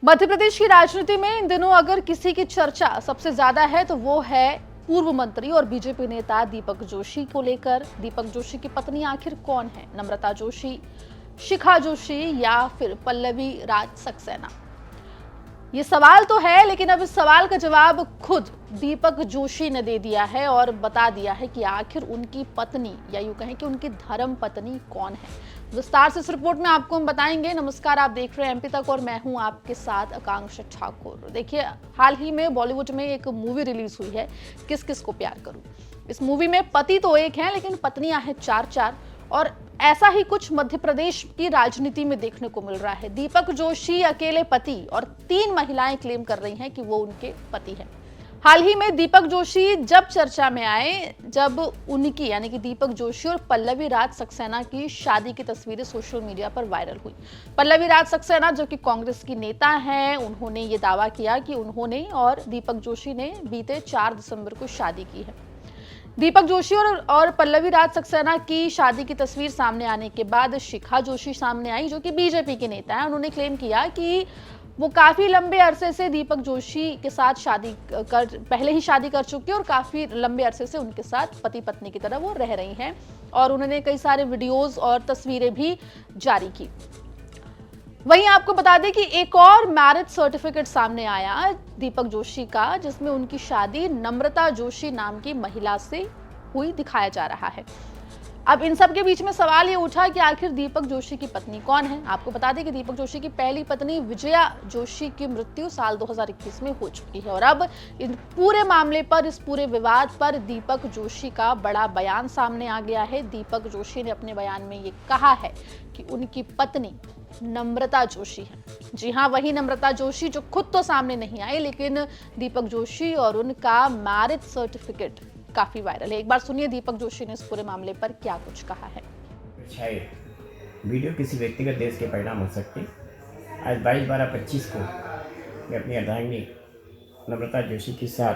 मध्य प्रदेश की राजनीति में इन दिनों अगर किसी की चर्चा सबसे ज्यादा है तो वो है पूर्व मंत्री और बीजेपी नेता दीपक जोशी को लेकर। दीपक जोशी की पत्नी आखिर कौन है? नम्रता जोशी, शिखा जोशी या फिर पल्लवी राज सक्सेना? ये सवाल तो है, लेकिन अब इस सवाल का जवाब खुद दीपक जोशी ने दे दिया है और बता दिया है कि आखिर उनकी पत्नी या यूं कहें कि उनकी धर्म पत्नी कौन है। विस्तार से इस रिपोर्ट में आपको हम बताएंगे। नमस्कार, आप देख रहे हैं एमपी तक और मैं हूं आपके साथ आकांक्षा ठाकुर। देखिए, हाल ही में बॉलीवुड में एक मूवी रिलीज हुई है, किस किस को प्यार करूं। इस मूवी में पति तो एक है लेकिन पत्नियां हैं चार चार, और ऐसा ही कुछ मध्य प्रदेश की राजनीति में देखने को मिल रहा है। दीपक जोशी अकेले पति और 3 महिलाएं क्लेम कर रही हैं कि वो उनके पति हैं। हाल ही में दीपक जोशी जब चर्चा में आए, जब उनकी यानी कि दीपक जोशी और पल्लवी राज सक्सेना की शादी की तस्वीरें सोशल मीडिया पर वायरल हुई। पल्लवी राज सक्सेना जो कि कांग्रेस की नेता हैं, उन्होंने ये दावा किया कि उन्होंने और दीपक जोशी ने बीते 4 दिसंबर को शादी की है। दीपक जोशी और पल्लवी राज सक्सेना की शादी की तस्वीर सामने आने के बाद शिखा जोशी सामने आई, जो कि बीजेपी के नेता हैं। उन्होंने क्लेम किया कि वो काफी लंबे अरसे से दीपक जोशी के साथ पहले ही शादी कर चुकी है और काफी लंबे अरसे से उनके साथ पति पत्नी की तरह वो रह रही हैं, और उन्होंने कई सारे वीडियोस और तस्वीरें भी जारी की। वहीं आपको बता दें कि एक और मैरिज सर्टिफिकेट सामने आया दीपक जोशी का, जिसमें उनकी शादी नम्रता जोशी नाम की महिला से हुई दिखाया जा रहा है। अब इन सब के बीच में सवाल ये उठा कि आखिर दीपक जोशी की पत्नी कौन है। आपको बता दें कि दीपक जोशी की पहली पत्नी विजया जोशी की मृत्यु साल 2021 में हो चुकी है, और अब इन पूरे मामले पर, इस पूरे विवाद पर दीपक जोशी का बड़ा बयान सामने आ गया है। दीपक जोशी ने अपने बयान में ये कहा है कि उनकी पत्नी नम्रता जोशी है। जी हाँ, वही नम्रता जोशी जो खुद तो सामने नहीं आई, लेकिन दीपक जोशी और उनका मैरिज सर्टिफिकेट काफी वायरल है। एक बार सुनिए दीपक जोशी ने इस पूरे मामले पर क्या कुछ कहा है। वीडियो किसी व्यक्तिगत देश के परिणाम हो सकते। आज 22/12/25 को मैं अपनी अर्धांगिनी नम्रता जोशी के साथ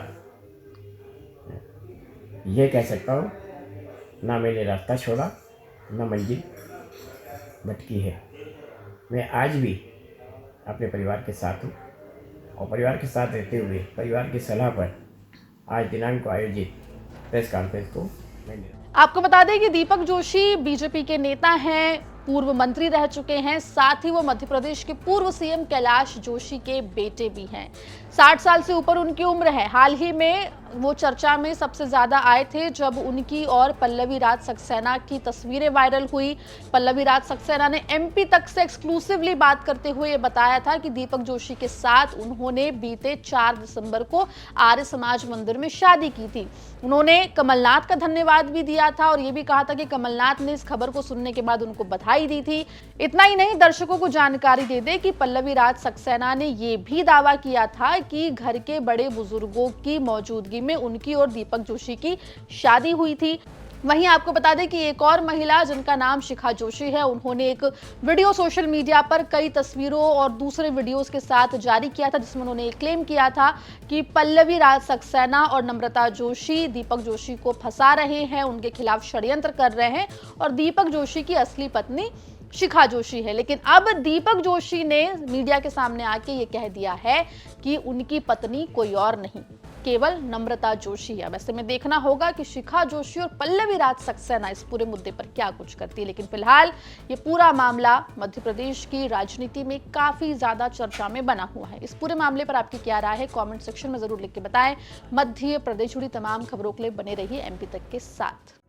ये कह सकता हूँ, ना मैंने रास्ता छोड़ा, ना मंजिल भटकी है। मैं आज भी अपने परिवार के साथ हूँ, और परिवार के साथ रहते हुए परिवार की सलाह पर आज दिनांक को आयोजित प्रेस कॉन्फ्रेंस को मैंने। आपको बता दें कि दीपक जोशी बीजेपी के नेता हैं, पूर्व मंत्री रह चुके हैं, साथ ही वो मध्य प्रदेश के पूर्व सीएम कैलाश जोशी के बेटे भी हैं। 60 साल से ऊपर उनकी उम्र है। हाल ही में वो चर्चा में सबसे ज्यादा आए थे जब उनकी और पल्लवी राज सक्सेना की तस्वीरें वायरल हुई। पल्लवी राज सक्सेना ने एमपी तक से एक्सक्लूसिवली बात करते हुए ये बताया था कि दीपक जोशी के साथ उन्होंने बीते 4 दिसंबर को आर्य समाज मंदिर में शादी की थी। उन्होंने कमलनाथ का धन्यवाद भी दिया था और ये भी कहा था कि कमलनाथ ने इस खबर को सुनने के बाद उनको बधाई दी थी। इतना ही नहीं, दर्शकों को जानकारी दे दे कि पल्लवी राज सक्सेना ने ये भी दावा किया था कि घर के बड़े बुजुर्गों की मौजूदगी में उनकी और दीपक जोशी की शादी हुई थी। वहीं आपको बता दें कि एक और महिला जिनका नाम शिखा जोशी है, उन्होंने एक वीडियो सोशल मीडिया पर कई तस्वीरों और दूसरे वीडियोस के साथ जारी किया था, जिसमें उन्होंने क्लेम किया था कि पल्लवी राज सक्सेना और नम्रता जोशी दीपक जोशी को फंसा रहे हैं, उनके खिलाफ षड्यंत्र कर रहे हैं, और दीपक जोशी की असली पत्नी शिखा जोशी है। लेकिन अब दीपक जोशी ने मीडिया के सामने आके ये कह दिया है कि उनकी पत्नी कोई और नहीं, केवल नम्रता जोशी है। वैसे में देखना होगा कि शिखा जोशी और पल्लवी राज सक्सेना इस पूरे मुद्दे पर क्या कुछ करती है, लेकिन फिलहाल ये पूरा मामला मध्य प्रदेश की राजनीति में काफी ज्यादा चर्चा में बना हुआ है। इस पूरे मामले पर आपकी क्या राय है, कमेंट सेक्शन में जरूर लिख के बताएं। मध्य प्रदेश जुड़ी तमाम खबरों के लिए बने रहिए एमपी तक के साथ।